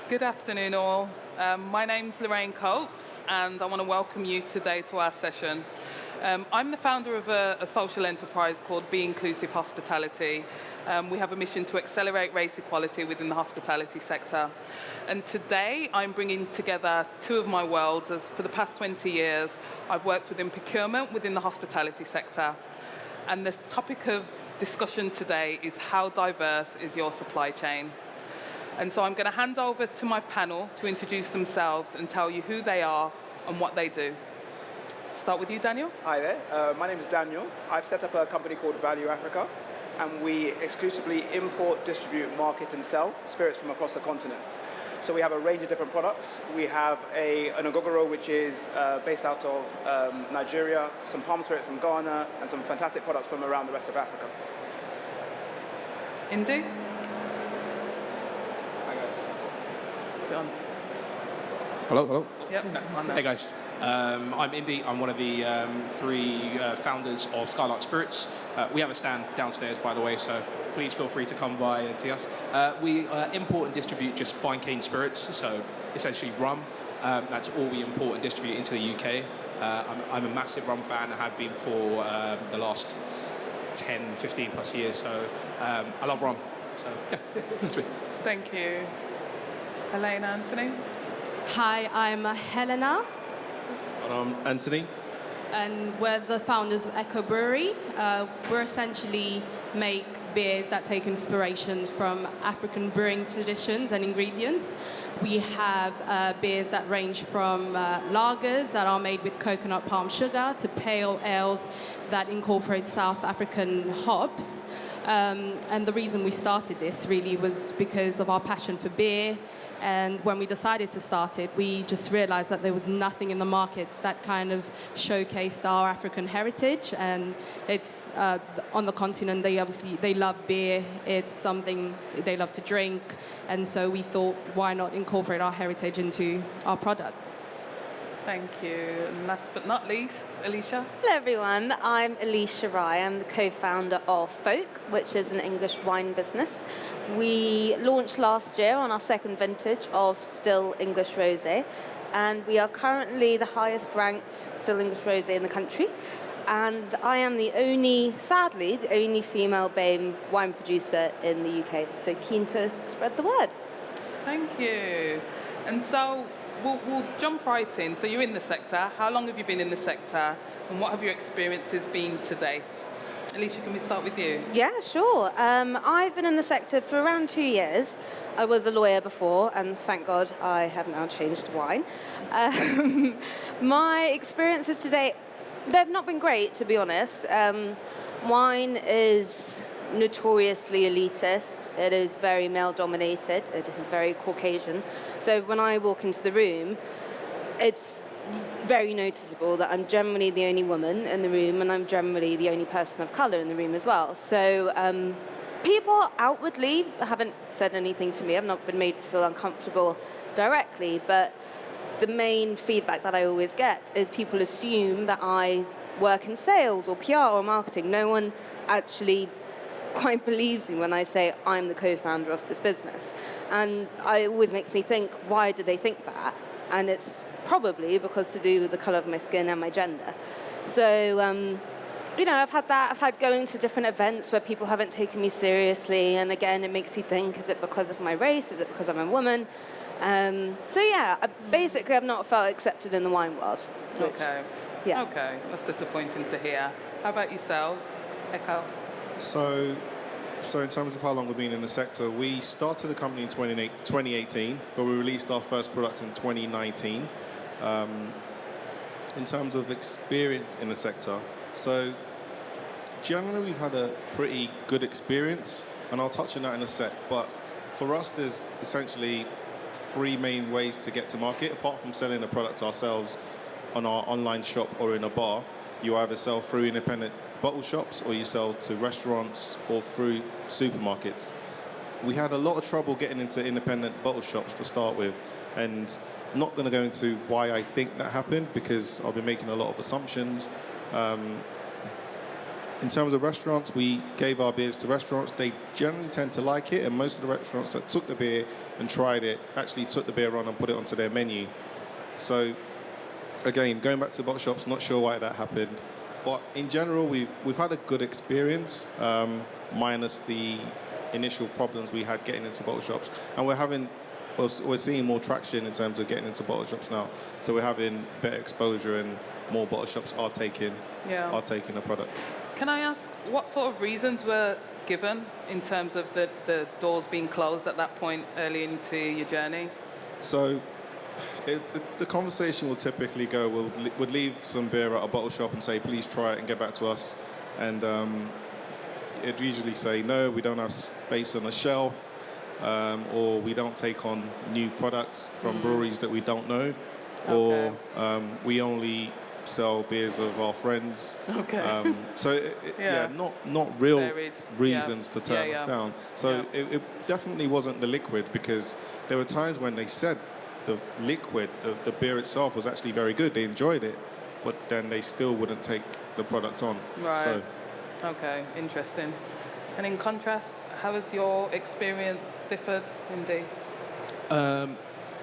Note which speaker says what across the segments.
Speaker 1: Good afternoon, all. My name's Lorraine Copes, and I want to welcome you today to our session. I'm the founder of a social enterprise called Be Inclusive Hospitality. We have a mission to accelerate race equality within the hospitality sector. And today, I'm bringing together two of my worlds, as for the past 20 years, I've worked within procurement within the hospitality sector. And the topic of discussion today is how diverse is your supply chain? And so I'm going to hand over to my panel to introduce themselves and tell you who they are and what they do. Start with you, Daniel.
Speaker 2: Hi there, my name is Daniel. I've set up a company called Value Africa, and we exclusively import, distribute, market and sell spirits from across the continent. So we have a range of different products. We have an ogogoro, which is based out of Nigeria, some palm spirits from Ghana, and some fantastic products from around the rest of Africa.
Speaker 1: Indy.
Speaker 3: Hello.
Speaker 1: Yep.
Speaker 3: Hey guys, I'm Indy. I'm one of the three founders of Skylark Spirits. We have a stand downstairs, by the way, so please feel free to come by and see us. We import and distribute just fine cane spirits, so essentially rum. That's all we import and distribute into the UK. I'm a massive rum fan. I have been for the last 10, 15 plus years, so I love rum. So yeah, that's me.
Speaker 1: Thank you. Helena, Anthony.
Speaker 4: Hi, I'm Helena.
Speaker 5: And I'm Anthony.
Speaker 4: And we're the founders of Brewery. We're essentially make beers that take inspirations from African brewing traditions and ingredients. We have beers that range from lagers that are made with coconut palm sugar to pale ales that incorporate South African hops. And the reason we started this really was because of our passion for beer. And when we decided to start it, we just realized that there was nothing in the market that kind of showcased our African heritage. And it's on the continent, they love beer. It's something they love to drink. And so we thought, why not incorporate our heritage into our products?
Speaker 1: Thank you. And last but not least, Elisha.
Speaker 6: Hello everyone, I'm Elisha. I'm the co-founder of Folc, which is an English wine business. We launched last year on our second vintage of Still English Rosé, and we are currently the highest ranked Still English Rosé in the country. And I am sadly, the only female BAME wine producer in the UK, so keen to spread the word.
Speaker 1: Thank you. And so we'll jump right in. So you're in the sector. How long have you been in the sector, and what have your experiences been to date? Elisha, can we start with you?
Speaker 6: Yeah, sure. I've been in the sector for around 2 years. I was a lawyer before, and thank God I have now changed to wine. My experiences to date, they've not been great, to be honest. Wine is notoriously elitist. It is very male-dominated. It is very Caucasian. So when I walk into the room, it's very noticeable that I'm generally the only woman in the room, and I'm generally the only person of colour in the room as well. So people outwardly haven't said anything to me. I've not been made to feel uncomfortable directly, but the main feedback that I always get is people assume that I work in sales or PR or marketing. No one actually quite believes me when I say I'm the co-founder of this business. And it always makes me think, why do they think that? And it's probably because to do with the colour of my skin and my gender. So, I've had that. I've had going to different events where people haven't taken me seriously. And again, it makes you think, is it because of my race? Is it because I'm a woman? Basically, I've not felt accepted in the wine world.
Speaker 1: Okay.
Speaker 6: Yeah.
Speaker 1: Okay, that's disappointing to hear. How about yourselves, Echo?
Speaker 5: So in terms of how long we've been in the sector, we started the company in 2018, but we released our first product in 2019. In terms of experience in the sector, so generally we've had a pretty good experience, and I'll touch on that in a sec, but for us there's essentially three main ways to get to market. Apart from selling the product ourselves on our online shop or in a bar, you either sell through independent bottle shops or you sell to restaurants or through supermarkets. We had a lot of trouble getting into independent bottle shops to start with, and not going to go into why I think that happened because I'll be making a lot of assumptions. in terms of restaurants, we gave our beers to restaurants. They generally tend to like it, and most of the restaurants that took the beer and tried it actually took the beer on and put it onto their menu. So, again, going back to the bottle shops, not sure why that happened. But in general, we've had a good experience, minus the initial problems we had getting into bottle shops. And we're seeing more traction in terms of getting into bottle shops now. So we're having better exposure, and more bottle shops are taking the product.
Speaker 1: Can I ask what sort of reasons were given in terms of the doors being closed at that point early into your journey?
Speaker 5: So the conversation will typically go, we'll leave some beer at a bottle shop and say, please try it and get back to us. And it'd usually say, no, we don't have space on the shelf, or we don't take on new products from breweries that we don't know, or we only sell beers of our friends.
Speaker 1: Okay.
Speaker 5: Not real
Speaker 1: Varied.
Speaker 5: reasons to turn us down. So
Speaker 1: Yeah.
Speaker 5: it definitely wasn't the liquid, because there were times when they said the liquid, the beer itself was actually very good. They enjoyed it, but then they still wouldn't take the product on.
Speaker 1: Right.
Speaker 5: So,
Speaker 1: okay, interesting. And in contrast, how has your experience differed, Indy?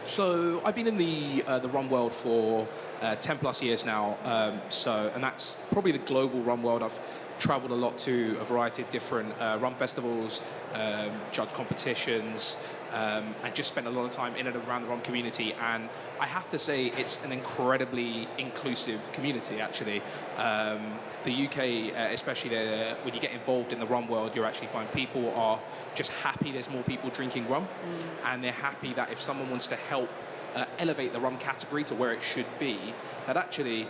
Speaker 3: So I've been in the rum world for 10 plus years now. And that's probably the global rum world. I've traveled a lot to a variety of different rum festivals, judge competitions, and just spent a lot of time in and around the rum community. And I have to say, it's an incredibly inclusive community, actually. The UK, especially when you get involved in the rum world, you actually find people are just happy there's more people drinking rum. And they're happy that if someone wants to help elevate the rum category to where it should be, that actually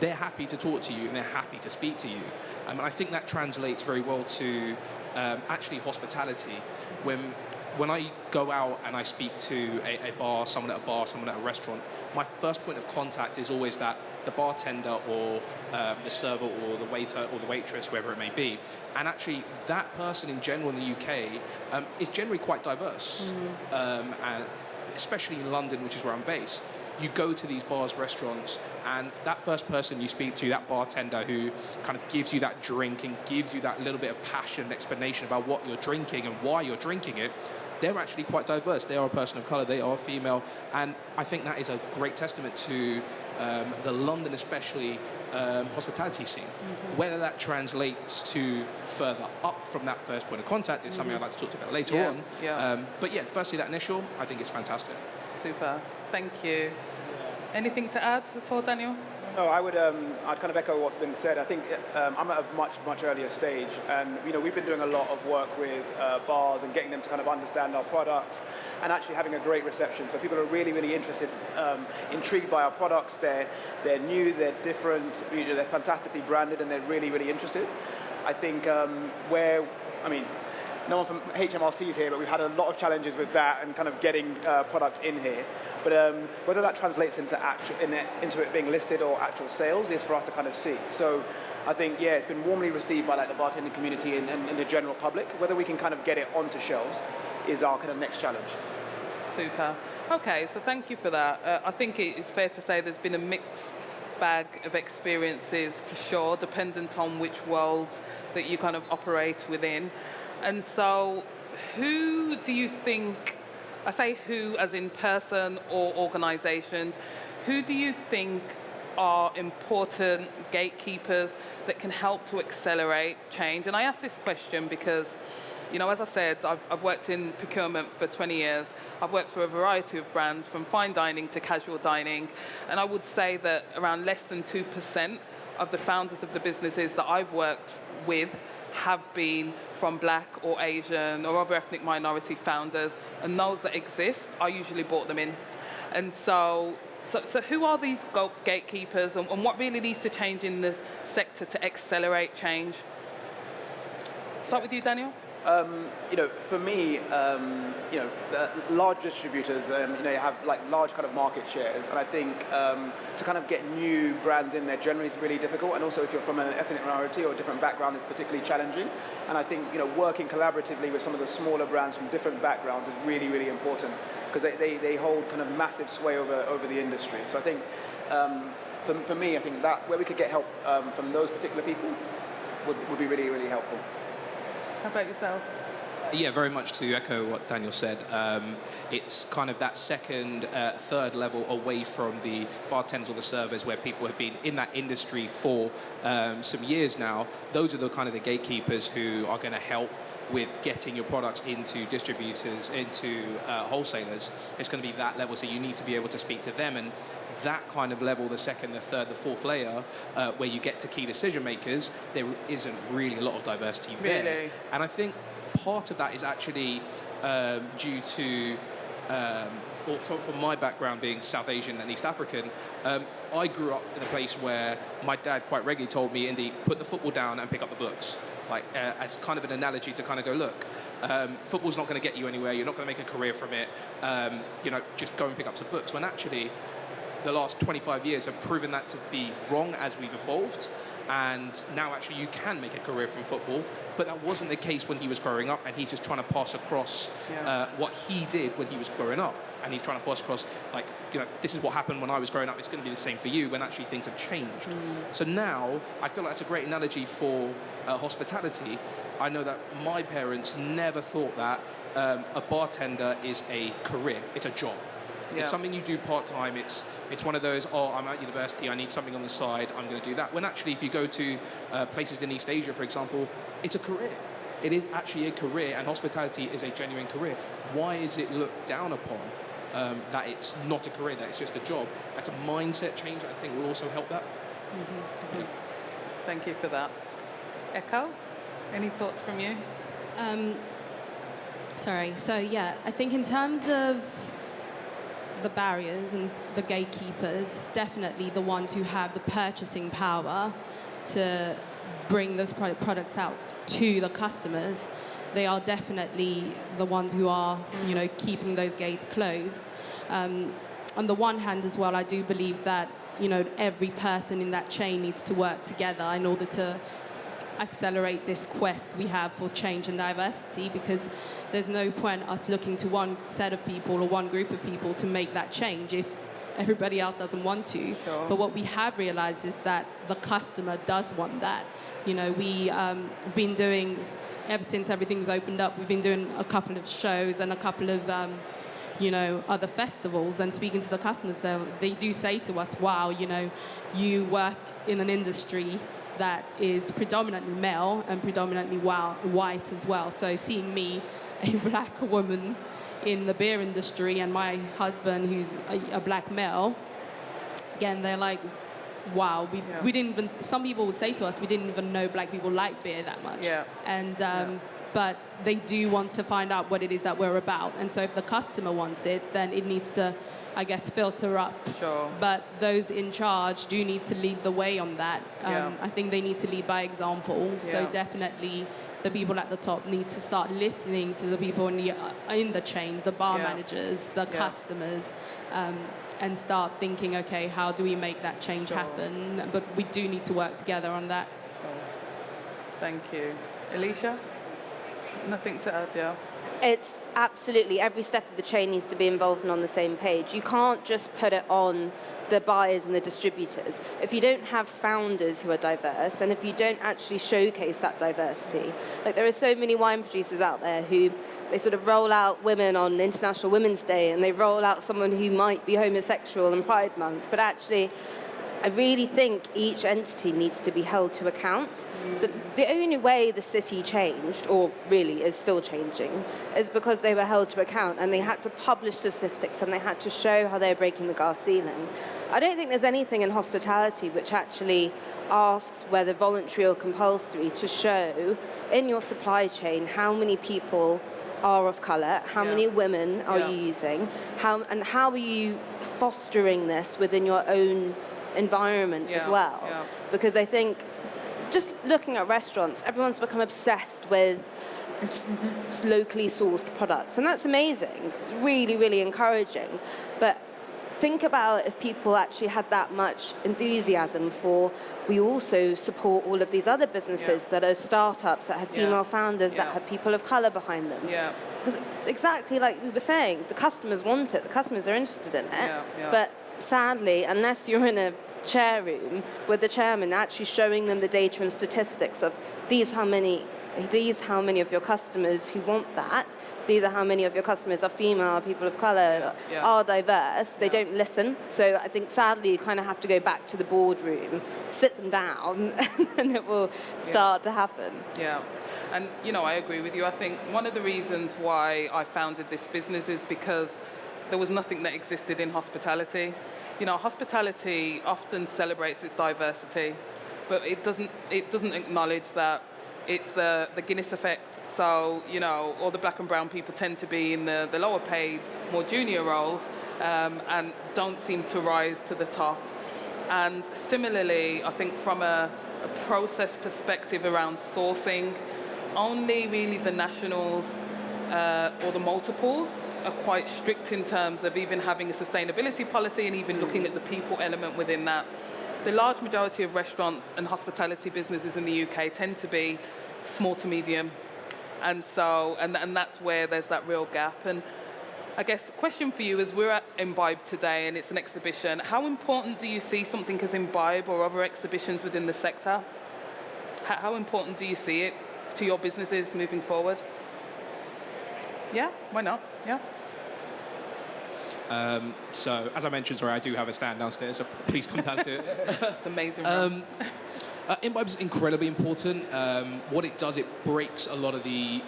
Speaker 3: they're happy to talk to you and they're happy to speak to you. And I think that translates very well to actually hospitality. When I go out and I speak to a bar, someone at a restaurant, my first point of contact is always that the bartender or the server or the waiter or the waitress, whoever it may be. And actually, that person in general in the UK is generally quite diverse. And especially in London, which is where I'm based, you go to these bars, restaurants, and that first person you speak to, that bartender who kind of gives you that drink and gives you that little bit of passion and explanation about what you're drinking and why you're drinking it, they're actually quite diverse. They are a person of colour, they are female, and I think that is a great testament to the London, especially, hospitality scene. Whether that translates to further up from that first point of contact is something I'd like to talk to you about later on. But yeah, firstly, that initial, I think it's fantastic.
Speaker 1: Super. Thank you. Anything to add at all, Daniel?
Speaker 2: No, I'd kind of echo what's been said. I think I'm at a much earlier stage, and we've been doing a lot of work with bars and getting them to kind of understand our products, and actually having a great reception. So people are really interested, intrigued by our products. They're new, they're different, they're fantastically branded, and they're really interested. I think no one from HMRC is here, but we've had a lot of challenges with that and kind of getting product in here. But whether that translates into it being listed or actual sales is for us to kind of see. So I think, it's been warmly received by the bartending community and the general public. Whether we can kind of get it onto shelves is our kind of next challenge.
Speaker 1: Super. Okay, so thank you for that. I think it's fair to say there's been a mixed bag of experiences for sure, dependent on which worlds that you kind of operate within. And so who do you think, I say who as in person or organisations, who do you think are important gatekeepers that can help to accelerate change? And I ask this question because, as I said, I've worked in procurement for 20 years. I've worked for a variety of brands, from fine dining to casual dining. And I would say that around less than 2% of the founders of the businesses that I've worked with have been from Black or Asian or other ethnic minority founders, and those that exist, I usually brought them in. And so who are these gatekeepers, and what really needs to change in the sector to accelerate change? Start with you, Daniel.
Speaker 2: For me, large distributors, have large kind of market shares, and I think to kind of get new brands in there generally is really difficult, and also if you're from an ethnic minority or a different background, it's particularly challenging. And I think working collaboratively with some of the smaller brands from different backgrounds is really important, because they hold kind of massive sway over the industry. So I think for me, I think that where we could get help from those particular people would be really, really helpful.
Speaker 1: How about yourself?
Speaker 3: Yeah, very much to echo what Daniel said. It's kind of that second, third level away from the bartenders or the servers where people have been in that industry for some years now. Those are the kind of the gatekeepers who are going to help with getting your products into distributors, into wholesalers. It's going to be that level, so you need to be able to speak to them. And that kind of level, the second, the third, the fourth layer, where you get to key decision makers, there isn't really a lot of diversity there.
Speaker 1: Really?
Speaker 3: And I think part of that is actually due to, or from my background being South Asian and East African, I grew up in a place where my dad quite regularly told me, Indy, put the football down and pick up the books. Like, as kind of an analogy to kind of go, look, football's not going to get you anywhere, you're not going to make a career from it, just go and pick up some books. When actually, the last 25 years have proven that to be wrong as we've evolved. And now actually you can make a career from football, but that wasn't the case when he was growing up, and he's just trying to pass across what he did when he was growing up. And he's trying to pass across, like, this is what happened when I was growing up, it's going to be the same for you, when actually things have changed. So now, I feel like it's a great analogy for hospitality. I know that my parents never thought that a bartender is a career, it's a job. Yeah. It's something you do part-time. It's one of those, I'm at university, I need something on the side, I'm going to do that. When actually, if you go to places in East Asia, for example, it's a career. It is actually a career, and hospitality is a genuine career. Why is it looked down upon that it's not a career, that it's just a job? That's a mindset change that I think will also help that.
Speaker 1: Mm-hmm. Mm-hmm. Thank you for that. Echo, any thoughts from you?
Speaker 4: I think in terms of the barriers and the gatekeepers, definitely the ones who have the purchasing power to bring those products out to the customers, they are definitely the ones who are, keeping those gates closed. On the one hand as well, I do believe that, every person in that chain needs to work together in order to accelerate this quest we have for change and diversity, because there's no point us looking to one set of people or one group of people to make that change if everybody else doesn't want to.
Speaker 1: Sure.
Speaker 4: But what we have realized is that the customer does want that. We've been doing, ever since everything's opened up, we've been doing a couple of shows and a couple of other festivals, and speaking to the customers, they do say to us, wow, you work in an industry that is predominantly male and predominantly white as well. So seeing me, a black woman in the beer industry, and my husband who's a black male, again, they're like, wow, we didn't even, some people would say to us, we didn't even know black people like beer that much.
Speaker 1: Yeah.
Speaker 4: And but they do want to find out what it is that we're about. And so if the customer wants it, then it needs to, I guess, filter up.
Speaker 1: Sure.
Speaker 4: But those in charge do need to lead the way on that. I think they need to lead by example.
Speaker 1: Yeah.
Speaker 4: So definitely the people at the top need to start listening to the people in the chains, the bar managers, the customers, and start thinking, okay, how do we make that change happen? But we do need to work together on that.
Speaker 1: Sure. Thank you. Elisha? Nothing to add, yeah?
Speaker 6: It's absolutely, every step of the chain needs to be involved and on the same page. You can't just put it on the buyers and the distributors. If you don't have founders who are diverse, and if you don't actually showcase that diversity, like there are so many wine producers out there who, they sort of roll out women on International Women's Day, and they roll out someone who might be homosexual in Pride Month, but actually, I really think each entity needs to be held to account. So the only way the city changed, or really is still changing, is because they were held to account and they had to publish statistics and they had to show how they're breaking the glass ceiling. I don't think there's anything in hospitality which actually asks, whether voluntary or compulsory, to show in your supply chain how many people are of colour, how many women are you using, how are you fostering this within your own environment as well. Because I think just looking at restaurants, everyone's become obsessed with locally sourced products, and that's amazing. It's really, really encouraging. But think about if people actually had that much enthusiasm for, we also support all of these other businesses that are startups, that have female founders, that have people of colour behind them. Because exactly like we were saying, the customers want it, the customers are interested in it, but sadly, unless you're in a chair room with the chairman, actually showing them the data and statistics of these how many of your customers who want that, these are how many of your customers are female, people of colour, are diverse. They don't listen. So I think sadly you kind of have to go back to the boardroom, sit them down, and it will start to happen.
Speaker 1: Yeah. And, you know, I agree with you. I think one of the reasons why I founded this business is because there was nothing that existed in hospitality. You know, hospitality often celebrates its diversity, but it doesn't acknowledge that it's the Guinness effect. So, you know, all the black and brown people tend to be in the lower paid, more junior roles, and don't seem to rise to the top. And similarly, I think from a process perspective around sourcing, only really the nationals or the multiples are quite strict in terms of even having a sustainability policy and even looking at the people element within that. The large majority of restaurants and hospitality businesses in the UK tend to be small to medium. And so, and that's where there's that real gap. And I guess the question for you is, we're at Imbibe today and it's an exhibition. How important do you see something as Imbibe or other exhibitions within the sector? How important do you see it to your businesses moving forward? Yeah, why not? Yeah.
Speaker 3: So, as I mentioned, sorry, I do have a stand downstairs, so please come down to it.
Speaker 1: It's amazing.
Speaker 3: Imbibe is incredibly important. What it does, it breaks a lot of the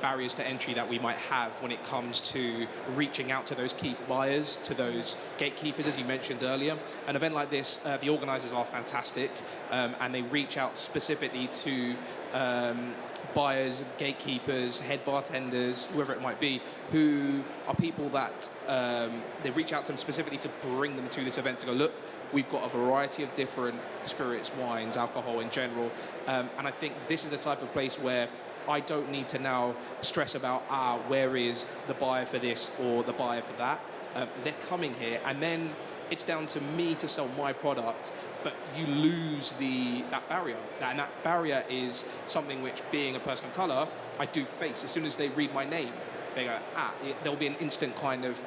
Speaker 3: barriers to entry that we might have when it comes to reaching out to those key buyers, to those gatekeepers, as you mentioned earlier. An event like this, the organisers are fantastic, and they reach out specifically to buyers, gatekeepers, head bartenders, whoever it might be, who are people that they reach out to them specifically to bring them to this event to go, look, we've got a variety of different spirits, wines, alcohol in general. And I think this is the type of place where I don't need to now stress about, where is the buyer for this or the buyer for that. They're coming here, and then it's down to me to sell my product, but you lose that barrier. And that barrier is something which, being a person of colour, I do face. As soon as they read my name, they go, there'll be an instant kind of,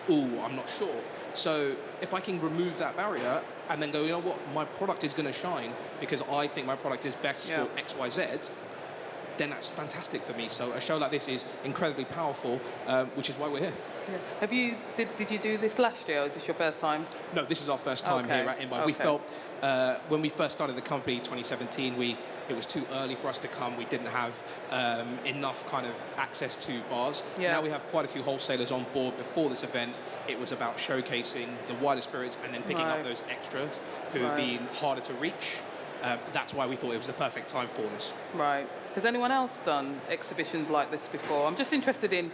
Speaker 3: ooh, I'm not sure. So if I can remove that barrier and then go, you know what, my product is going to shine because I think my product is best for X, Y, Z, then that's fantastic for me. So a show like this is incredibly powerful, which is why we're here.
Speaker 1: Yeah. Did you do this last year, or is this your first time?
Speaker 3: No, this is our first time here at Imbibe. We felt when we first started the company, 2017, it was too early for us to come. We didn't have enough kind of access to bars.
Speaker 1: Yeah.
Speaker 3: Now we have quite a few wholesalers on board. Before this event, it was about showcasing the wider spirits and then picking up those extras who have been harder to reach. That's why we thought it was the perfect time for this.
Speaker 1: Right. Has anyone else done exhibitions like this before? I'm just interested in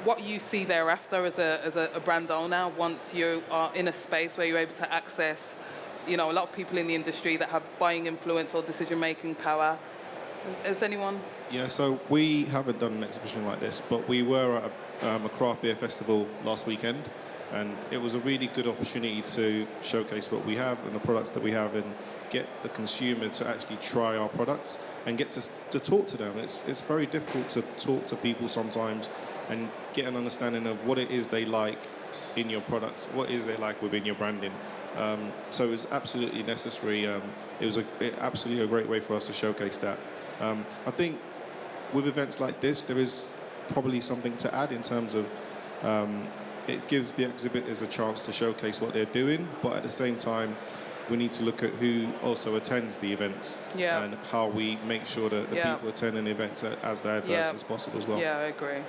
Speaker 1: what you see thereafter as a brand owner once you are in a space where you're able to access, you know, a lot of people in the industry that have buying influence or decision-making power. Has anyone?
Speaker 5: Yeah, so we haven't done an exhibition like this, but we were at a craft beer festival last weekend, and it was a really good opportunity to showcase what we have and the products that we have and get the consumer to actually try our products and get to talk to them. It's very difficult to talk to people sometimes and get an understanding of what it is they like in your products, what is it like within your branding. So it was absolutely necessary. It was absolutely a great way for us to showcase that. I think with events like this, there is probably something to add in terms of it gives the exhibitors a chance to showcase what they're doing, but at the same time, we need to look at who also attends the events and how we make sure that the people attending the events are as diverse as possible as well.
Speaker 1: Yeah, I agree.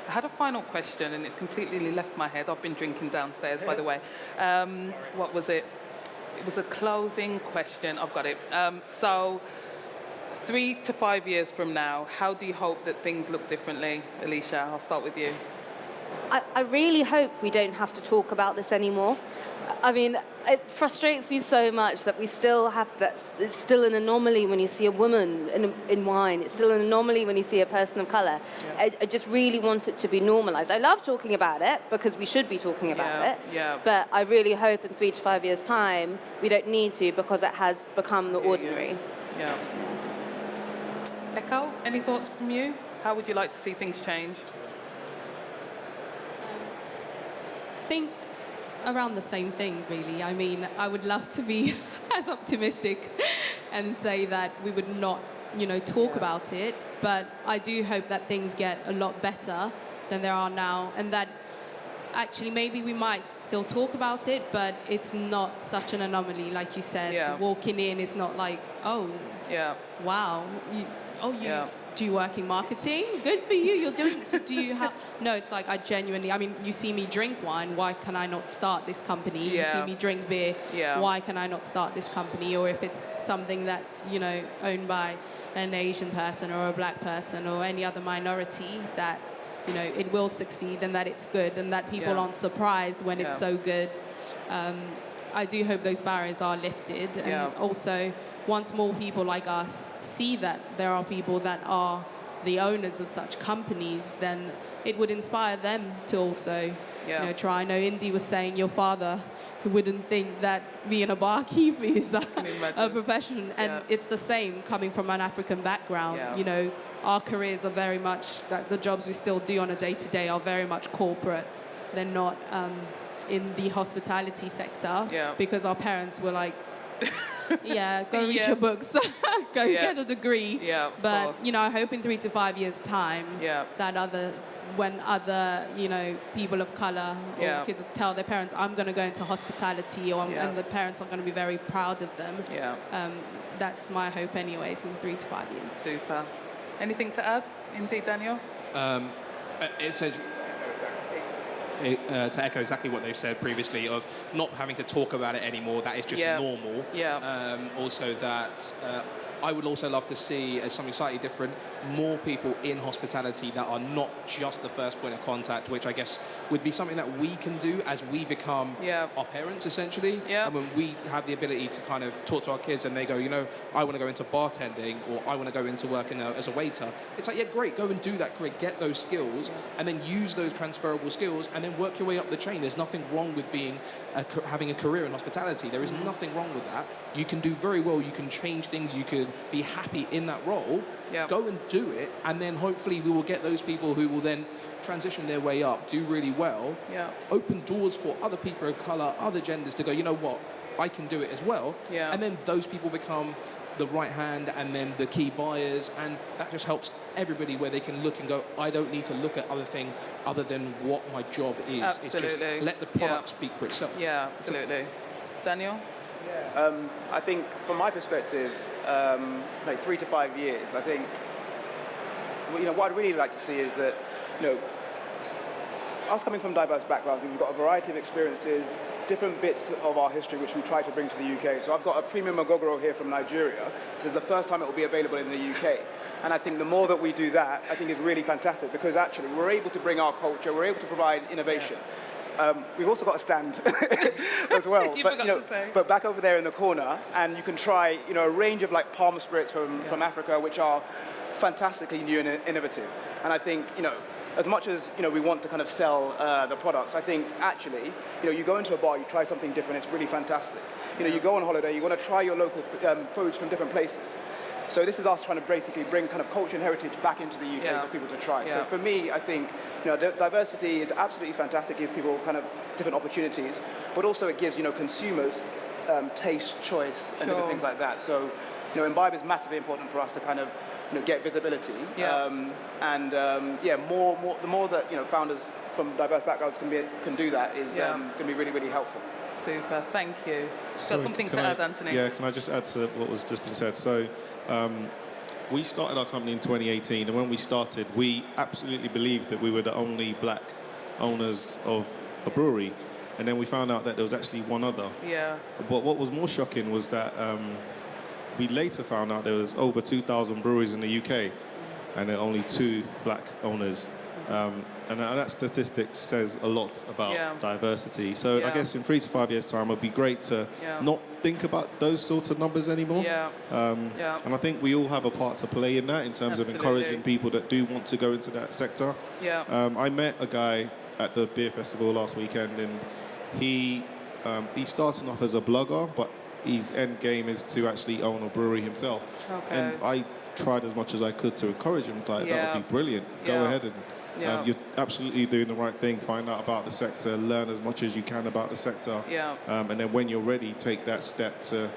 Speaker 1: I had a final question, and it's completely left my head. I've been drinking downstairs, by the way. What was it? It was a closing question. I've got it. So 3 to 5 years from now, how do you hope that things look differently? Elisha, I'll start with you.
Speaker 6: I really hope we don't have to talk about this anymore. I mean, it frustrates me so much that we still have that. It's still an anomaly when you see a woman in wine. It's still an anomaly when you see a person of colour. Yeah. I just really want it to be normalised. I love talking about it because we should be talking about it.
Speaker 1: Yeah.
Speaker 6: But I really hope in 3 to 5 years' time we don't need to, because it has become the ordinary.
Speaker 1: Yeah. Echo, any thoughts from you? How would you like to see things change?
Speaker 4: I think around the same thing, really. I mean, I would love to be as optimistic and say that we would not, talk about it. But I do hope that things get a lot better than there are now, and that actually maybe we might still talk about it, but it's not such an anomaly, like you said.
Speaker 1: Yeah.
Speaker 4: Walking in is not like, oh, wow, do you work in marketing? Good for you. You're doing. So do you have? No, it's like I genuinely. I mean, you see me drink wine. Why can I not start this company? You see me drink beer. Why can I not start this company? Or if it's something that's owned by an Asian person or a black person or any other minority, that it will succeed and that it's good and that people aren't surprised when it's so good. I do hope those barriers are lifted, and also once more people like us see that there are people that are the owners of such companies, then it would inspire them to also try. I know Indy was saying your father wouldn't think that being a barkeep is a profession, and it's the same coming from an African background. Our careers are very much, the jobs we still do on a day-to-day are very much corporate. They're not in the hospitality sector because our parents were like, go read your books, go get a degree. But I hope in 3 to 5 years' time that when other people of color or kids tell their parents, I'm going to go into hospitality, and the parents are going to be very proud of them. That's my hope, anyways, in 3 to 5 years.
Speaker 1: Super. Anything to add, Indy, Daniel?
Speaker 3: It said. To echo exactly what they've said previously, of not having to talk about it anymore, that is just normal. Also that I would also love to see, as something slightly different, more people in hospitality that are not just the first point of contact, which I guess would be something that we can do as we become our parents, essentially. And when we have the ability to kind of talk to our kids and they go, I want to go into bartending, or I want to go into work as a waiter. It's like, great, go and do that, great, get those skills, and then use those transferable skills, and then work your way up the chain. There's nothing wrong with having a career in hospitality. There is nothing wrong with that. You can do very well, you can change things, you could be happy in that role. Go and do it, and then hopefully we will get those people who will then transition their way up, do really well, open doors for other people of colour, other genders to go, you know what, I can do it as well. And then those people become the right hand and then the key buyers, and that just helps everybody where they can look and go, I don't need to look at other thing other than what my job is.
Speaker 1: Absolutely.
Speaker 3: It's just let the product speak for itself.
Speaker 1: Absolutely. Daniel?
Speaker 2: I think from my perspective, like 3 to 5 years, I think, what I'd really like to see is that, us coming from diverse backgrounds, we've got a variety of experiences, different bits of our history which we try to bring to the UK. So I've got a premium Ogogoro here from Nigeria. This is the first time it will be available in the UK. And I think the more that we do that, I think it's really fantastic, because actually we're able to bring our culture, we're able to provide innovation. We've also got a stand as well. But back over there in the corner, and you can try, a range of like palm spirits from Africa, which are fantastically new and innovative. And I think, as much as we want to kind of sell the products, I think actually, you go into a bar, you try something different, it's really fantastic. You go on holiday, you want to try your local foods from different places. So this is us trying to basically bring kind of culture and heritage back into the UK for people to try. So for me, I think diversity is absolutely fantastic. It gives people kind of different opportunities, but also it gives consumers taste, choice, and different things like that. So Imbibe is massively important for us to kind of get visibility. The more that founders from diverse backgrounds can do that is going to be really, really helpful.
Speaker 1: Super, thank you. Got something to add, Anthony?
Speaker 5: Yeah, can I just add to what was just been said? So we started our company in 2018, and when we started, we absolutely believed that we were the only black owners of a brewery. And then we found out that there was actually one other. But what was more shocking was that we later found out there was over 2,000 breweries in the UK, and there are only 2 black owners. And that statistic says a lot about diversity. So I guess in 3 to 5 years' time, it would be great to not think about those sorts of numbers anymore. And I think we all have a part to play in that, in terms of encouraging people that do want to go into that sector. I met a guy at the beer festival last weekend, and he's starting off as a blogger, but his end game is to actually own a brewery himself. And I tried as much as I could to encourage him. Like, that would be brilliant. Go ahead and
Speaker 1: Yeah.
Speaker 5: You're absolutely doing the right thing. Find out about the sector, learn as much as you can about the sector.
Speaker 1: Yeah.
Speaker 5: And then when you're ready, take that step to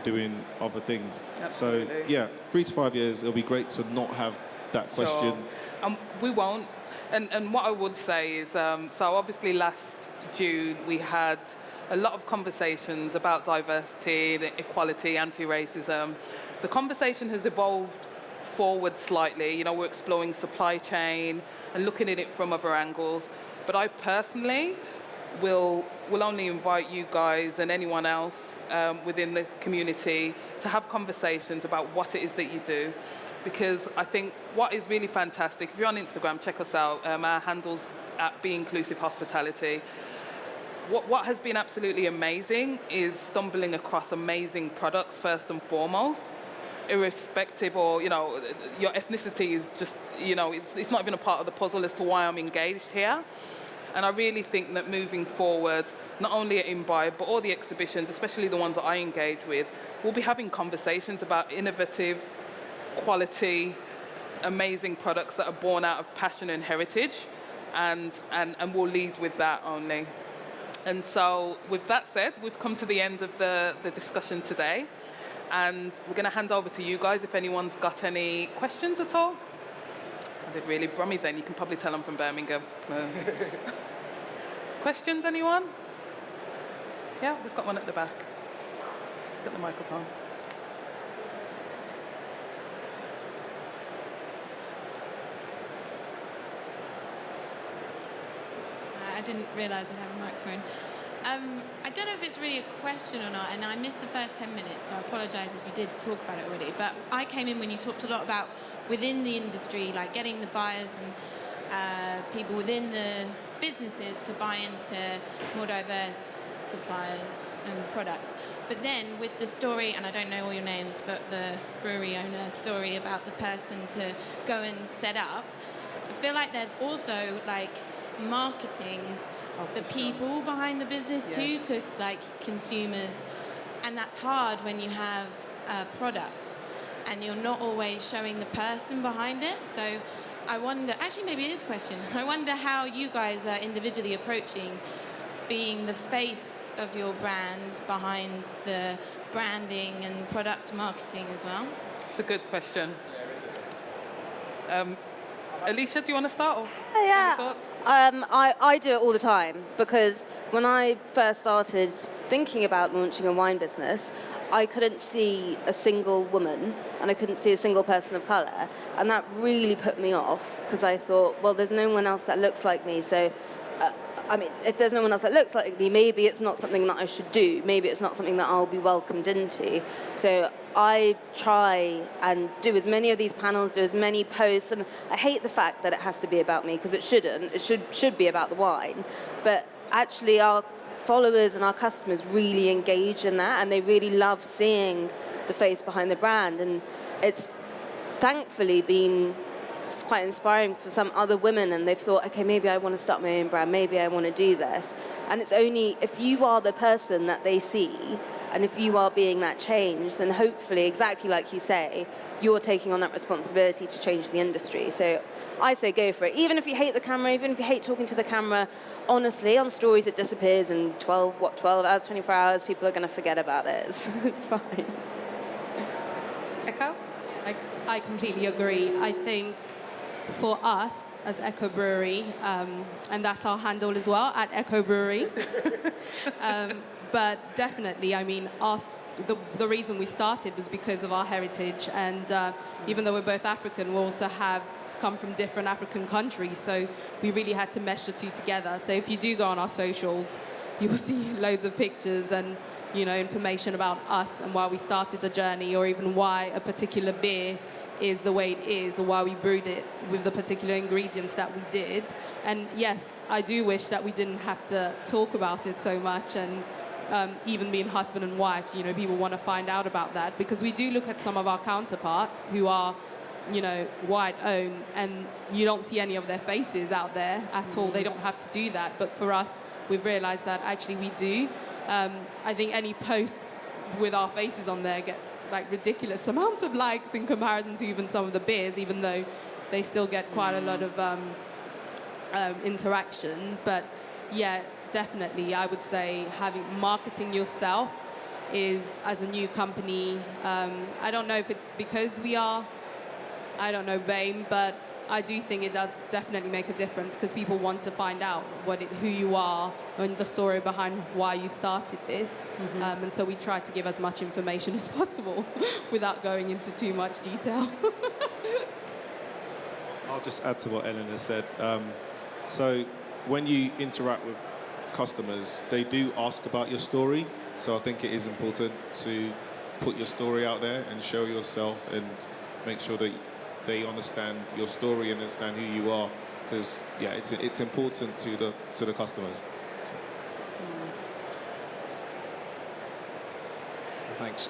Speaker 5: doing other things.
Speaker 1: Absolutely.
Speaker 5: So, yeah, 3 to 5 years, it'll be great to not have that question.
Speaker 1: Sure. We won't. And what I would say is, so obviously last June we had a lot of conversations about diversity, equality, anti-racism. The conversation has evolved forward slightly. You know, we're exploring supply chain and looking at it from other angles. But I personally will only invite you guys and anyone else within the community to have conversations about what it is that you do. Because I think what is really fantastic, if you're on Instagram, check us out. Our handle's at Be Inclusive Hospitality. What has been absolutely amazing is stumbling across amazing products first and foremost, irrespective, or, you know, your ethnicity is just, you know, it's not even a part of the puzzle as to why I'm engaged here. And I really think that moving forward, not only at Imbibe, but all the exhibitions, especially the ones that I engage with, we'll be having conversations about innovative, quality, amazing products that are born out of passion and heritage, and we'll lead with that only. And so with that said, we've come to the end of the discussion today, and we're going to hand over to you guys if anyone's got any questions at all. Sounded really brummy then. You can probably tell I'm from Birmingham. Questions, anyone? Yeah, we've got one at the back. Let's get the microphone.
Speaker 7: I didn't realise I'd have a microphone. I don't know if it's really a question or not, and I missed the first 10 minutes, so I apologise if you did talk about it already. But I came in when you talked a lot about within the industry, like getting the buyers and people within the businesses to buy into more diverse suppliers and products. But then with the story, and I don't know all your names, but the brewery owner story about the person to go and set up, I feel like there's also like marketing the people behind the business too, to like consumers, and that's hard when you have a product and you're not always showing the person behind it. So I wonder, actually maybe it is a question, I wonder how you guys are individually approaching being the face of your brand behind the branding and product marketing as well.
Speaker 1: It's a good question. Elisha, do you want to start? Or
Speaker 6: Yeah,
Speaker 1: any thoughts?
Speaker 6: I do it all the time, because when I first started thinking about launching a wine business, I couldn't see a single woman and I couldn't see a single person of colour, and that really put me off, because I thought, well, there's no one else that looks like me, so I mean, if there's no one else that looks like me, maybe it's not something that I should do. Maybe it's not something that I'll be welcomed into. So I try and do as many of these panels, do as many posts, and I hate the fact that it has to be about me, because it shouldn't. It should be about the wine. But actually our followers and our customers really engage in that, and they really love seeing the face behind the brand. And it's thankfully been quite inspiring for some other women, and they've thought, okay, maybe I want to start my own brand, maybe I want to do this. And it's only if you are the person that they see, and if you are being that change, then hopefully, exactly like you say, you're taking on that responsibility to change the industry. So I say go for it. Even if you hate the camera, even if you hate talking to the camera, honestly, on stories it disappears in 12 hours, 24 hours, people are going to forget about it. It's fine.
Speaker 1: Echo?
Speaker 4: I completely agree. I think for us as Echo Brewery, and that's our handle as well, at Echo Brewery. But definitely, I mean, the reason we started was because of our heritage, and even though we're both African, we also have come from different African countries, so we really had to mesh the two together. So if you do go on our socials, you'll see loads of pictures and, you know, information about us and why we started the journey, or even why a particular beer is the way it is, or why we brewed it with the particular ingredients that we did. And yes, I do wish that we didn't have to talk about it so much, and even being husband and wife, you know, people want to find out about that, because we do look at some of our counterparts who are, you know, white-owned, and you don't see any of their faces out there at all. They don't have to do that. But for us, we've realized that actually we do. I think any posts with our faces on there gets like ridiculous amounts of likes in comparison to even some of the beers, even though they still get quite a lot of interaction. But yeah, definitely, I would say marketing yourself is, as a new company, I don't know if it's because we are, I don't know, BAME, but I do think it does definitely make a difference because people want to find out who you are and the story behind why you started this. And so we try to give as much information as possible without going into too much detail.
Speaker 5: I'll just add to what Helena said. So when you interact with customers, they do ask about your story. So I think it is important to put your story out there and show yourself and make sure that they understand your story and understand who you are, because yeah, it's important to the customers.
Speaker 3: Thanks.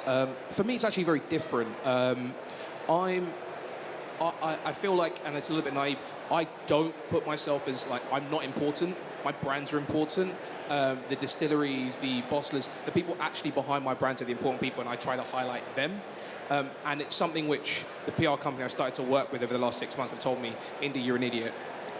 Speaker 3: For me, it's actually very different. I feel like, and it's a little bit naive, I don't put myself as like, I'm not important. My brands are important. The distilleries, the bottlers, the people actually behind my brands are the important people, and I try to highlight them. And it's something which the PR company I've started to work with over the last 6 months have told me, Indy, you're an idiot.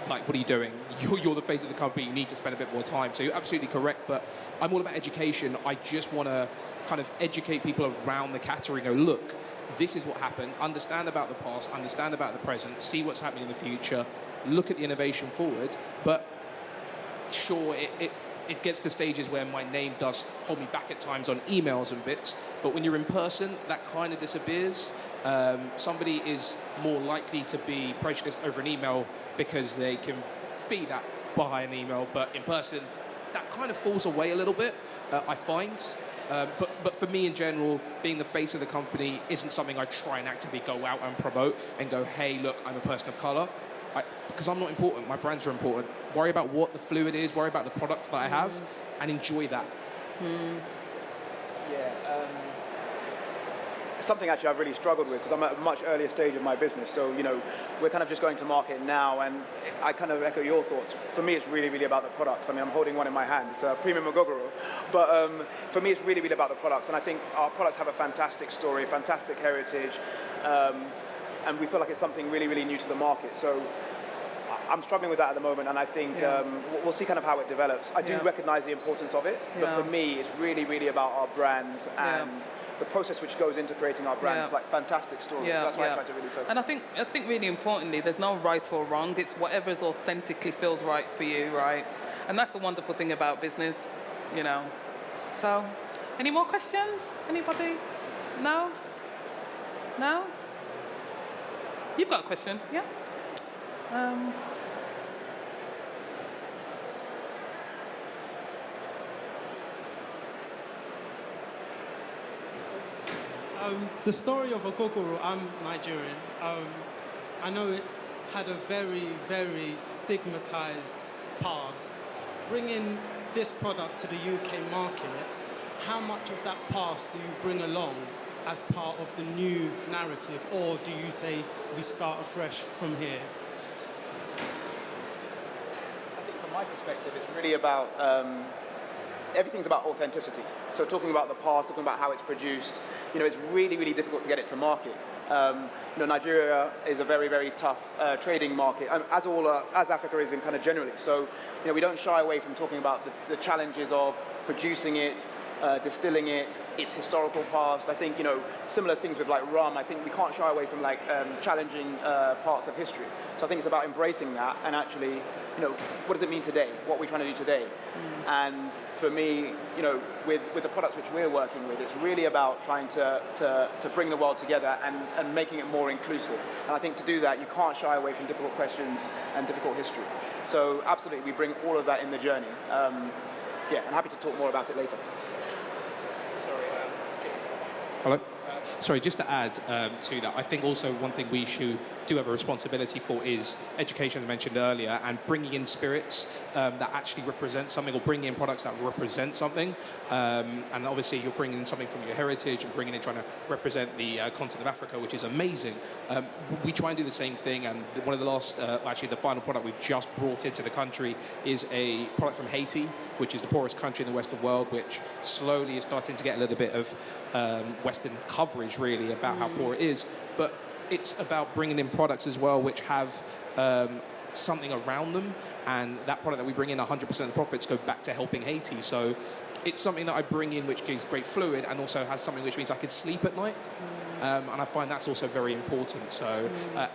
Speaker 3: Like, what are you doing? You're the face of the company. You need to spend a bit more time. So you're absolutely correct, but I'm all about education. I just want to kind of educate people around the category. Go, look, this is what happened. Understand about the past, understand about the present, see what's happening in the future, look at the innovation forward. But sure, it gets to stages where my name does hold me back at times on emails and bits, but when you're in person, that kind of disappears. Somebody is more likely to be prejudiced over an email because they can be that behind an email, but in person, that kind of falls away a little bit, I find. But for me in general, being the face of the company isn't something I try and actively go out and promote and go, hey, look, I'm a person of colour. Because I'm not important, my brands are important. Worry about what the fluid is, worry about the products that I have, and enjoy that.
Speaker 2: Yeah, something actually I've really struggled with because I'm at a much earlier stage of my business. So, you know, we're kind of just going to market now, and I kind of echo your thoughts. For me, it's really, really about the products. I mean, I'm holding one in my hand. It's a premium Ogogoro. But for me, it's really, really about the products. And I think our products have a fantastic story, fantastic heritage, and we feel like it's something really, really new to the market. So I'm struggling with that at the moment, and I think we'll see kind of how it develops. I do recognise the importance of it, but for me, it's really, really about our brands and the process which goes into creating our brands, like fantastic stories. That's why I try to really focus.
Speaker 1: And I think really importantly, there's no right or wrong. It's whatever's authentically feels right for you, right? And that's the wonderful thing about business, you know. So, any more questions? Anybody? No? No? You've got a question, yeah?
Speaker 8: The story of Ogogoro, I'm Nigerian. I know it's had a very, very stigmatized past. Bringing this product to the UK market, how much of that past do you bring along as part of the new narrative, or do you say we start afresh from here?
Speaker 2: I think from my perspective, it's really about, everything's about authenticity. So talking about the past, talking about how it's produced, you know, it's really, really difficult to get it to market. You know, Nigeria is a very, very tough trading market, as Africa is in kind of generally. So, you know, we don't shy away from talking about the challenges of producing it, distilling it, its historical past. I think, you know, similar things with like rum, I think we can't shy away from like challenging parts of history. So I think it's about embracing that and actually, you know, what does it mean today? What are we trying to do today? And for me, you know, with the products which we're working with, it's really about trying to bring the world together and making it more inclusive. And I think to do that, you can't shy away from difficult questions and difficult history. So absolutely, we bring all of that in the journey. Yeah, I'm happy to talk more about it later.
Speaker 3: Hello? Sorry, just to add to that, I think also one thing we do have a responsibility for is education, as mentioned earlier, and bringing in spirits that actually represent something, or bringing in products that represent something. And obviously, you're bringing in something from your heritage and bringing in, trying to represent the continent of Africa, which is amazing. We try and do the same thing, and one of the last, actually the final product we've just brought into the country is a product from Haiti, which is the poorest country in the Western world, which slowly is starting to get a little bit of Western coverage, really, about how poor it is. But it's about bringing in products as well which have something around them, and that product that we bring in, 100% of the profits go back to helping Haiti. So it's something that I bring in which gives great fluid and also has something which means I can sleep at night. And I find that's also very important. So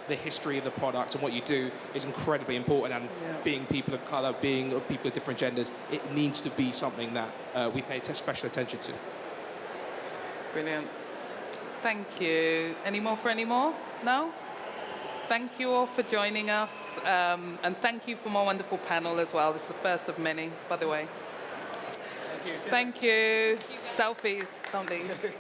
Speaker 3: the history of the product and what you do is incredibly important. And being people of color, being people of different genders, it needs to be something that we pay special attention to.
Speaker 1: Brilliant. Thank you. Any more for any more? No? Thank you all for joining us. And thank you for my wonderful panel as well. This is the first of many, by the way. Thank you. Selfies, don't leave.